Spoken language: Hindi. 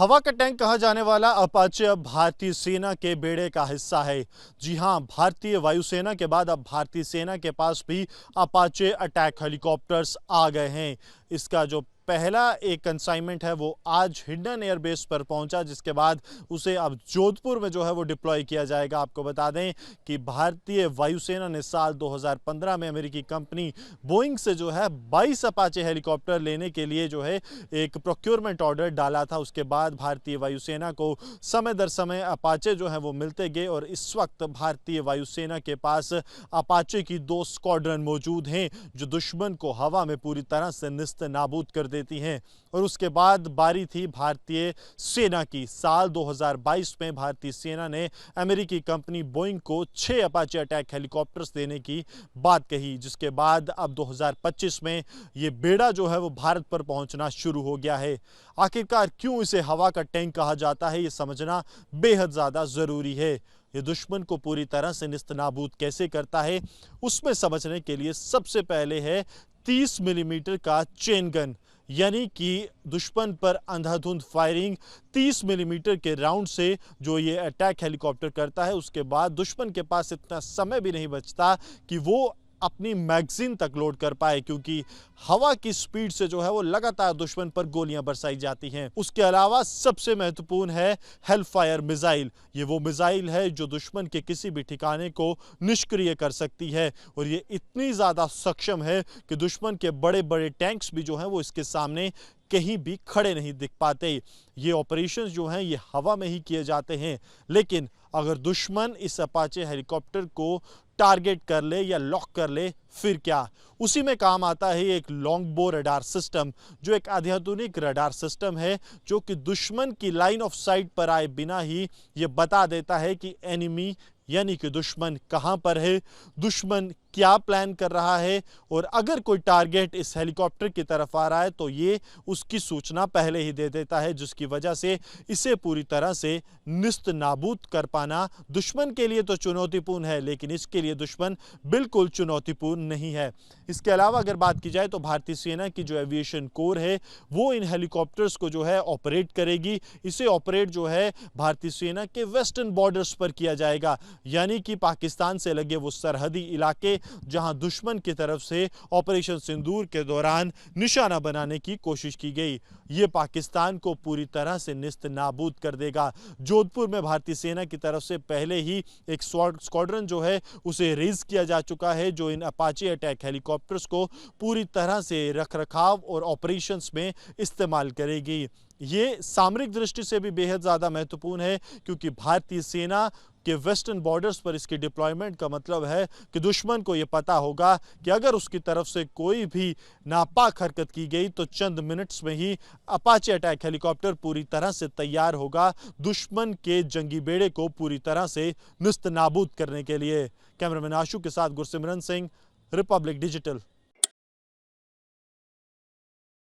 हवा का टैंक कहा जाने वाला अपाचे अब भारतीय सेना के बेड़े का हिस्सा है। जी हां, भारतीय वायुसेना के बाद अब भारतीय सेना के पास भी अपाचे अटैक हेलीकॉप्टर्स आ गए हैं। इसका जो पहला एक कंसाइनमेंट है वो आज हिंडन एयरबेस पर पहुंचा, जिसके बाद उसे अब जोधपुर में जो है वो डिप्लॉय किया जाएगा। आपको बता दें कि भारतीय वायुसेना ने साल 2015 में अमेरिकी कंपनी बोइंग से जो है 22 अपाचे हेलीकॉप्टर लेने के लिए जो है एक प्रोक्योरमेंट ऑर्डर डाला था। उसके बाद भारतीय वायुसेना को समय दर समय अपाचे जो है वो मिलते गए और इस वक्त भारतीय वायुसेना के पास अपाचे की 2 स्क्वाड्रन मौजूद हैं जो दुश्मन को हवा में पूरी तरह से निस्त नाबूद कर देती हैं। और उसके बाद बारी थी भारतीय सेना की। साल 2022 में भारतीय सेना ने अमेरिकी कंपनी बोइंग को 6 अपाचे अटैक हेलीकॉप्टर्स देने की बात कही, जिसके बाद अब 2025 में ये बेड़ा जो है वो भारत पर पहुंचना शुरू हो गया है। आखिरकार क्यों इसे हवा का टैंक कहा जाता है, ये समझना बेहद ज़्यादा ज़रूरी है। ये दुश्मन को पूरी तरह से निस्तनाबूद कैसे करता है, उसमें समझने के लिए सबसे पहले है 30 मिलीमीटर का चेन गन, यानी कि दुश्मन पर अंधाधुंध फायरिंग 30 मिलीमीटर के राउंड से जो ये अटैक हेलीकॉप्टर करता है। उसके बाद दुश्मन के पास इतना समय भी नहीं बचता कि वो अपनी मैगजीन तक लोड कर पाए, क्योंकि हवा की स्पीड से जो है वो लगातार दुश्मन पर गोलियां बरसाई जाती हैं। उसके अलावा सबसे महत्वपूर्ण है हेलफायर मिसाइल। ये वो मिसाइल है जो दुश्मन के किसी भी ठिकाने को निष्क्रिय कर सकती है और ये इतनी ज़्यादा सक्षम है कि दुश्मन के बड़े बड़े टैंक्स भी जो हैं वो इसके सामने कहीं भी खड़े नहीं दिख पाते। ये ऑपरेशंस जो हैं ये हवा में ही किए जाते हैं, लेकिन अगर दुश्मन इस अपाचे हेलीकॉप्टर को टारगेट कर ले या लॉक कर ले फिर क्या। उसी में काम आता है एक लॉन्ग बो रडार सिस्टम, जो एक अत्याधुनिक रडार सिस्टम है जो कि दुश्मन की लाइन ऑफ साइट पर आए बिना ही ये बता देता है कि एनिमी यानी कि दुश्मन कहां पर है, दुश्मन क्या प्लान कर रहा है, और अगर कोई टारगेट इस हेलीकॉप्टर की तरफ आ रहा है तो ये उसकी सूचना पहले ही दे देता है, जिसकी वजह से इसे पूरी तरह से निस्त नाबूद कर पाना दुश्मन के लिए तो चुनौतीपूर्ण है, लेकिन इसके लिए दुश्मन बिल्कुल चुनौतीपूर्ण नहीं है। इसके अलावा अगर बात की जाए तो भारतीय सेना की जो एविएशन कोर है वो इन हेलीकॉप्टर्स को जो है ऑपरेट करेगी। इसे ऑपरेट जो है भारतीय सेना के वेस्टर्न बॉर्डर्स पर किया जाएगा, यानी कि पाकिस्तान से लगे वो सरहदी इलाके जहां दुश्मन की तरफ से ऑपरेशन सिंदूर के दौरान निशाना बनाने की कोशिश की गई। ये पाकिस्तान को पूरी तरह से निस्त नाबूद कर देगा। जोधपुर में भारतीय सेना की तरफ से पहले ही एक स्क्वाड्रन जो है उसे रेज किया जा चुका है, जो इन अपाचे अटैक हेलीकॉप्टर्स को पूरी तरह से रखरखाव और ऑपरेशंस में इस्तेमाल करेगी। ये सामरिक दृष्टि से भी बेहद ज़्यादा महत्वपूर्ण है, क्योंकि भारतीय सेना के वेस्टर्न बॉर्डर्स पर इसकी डिप्लॉयमेंट का मतलब है कि दुश्मन को ये पता होगा कि अगर उसकी तरफ से कोई भी नापाक हरकत की गई तो चंद मिनट्स में ही अपाचे अटैक हेलीकॉप्टर पूरी तरह से तैयार होगा दुश्मन के जंगी बेड़े को पूरी तरह से निस्त नाबूद करने के लिए। कैमरामैन आशु के साथ गुरसिमरन सिंह, रिपब्लिक डिजिटल।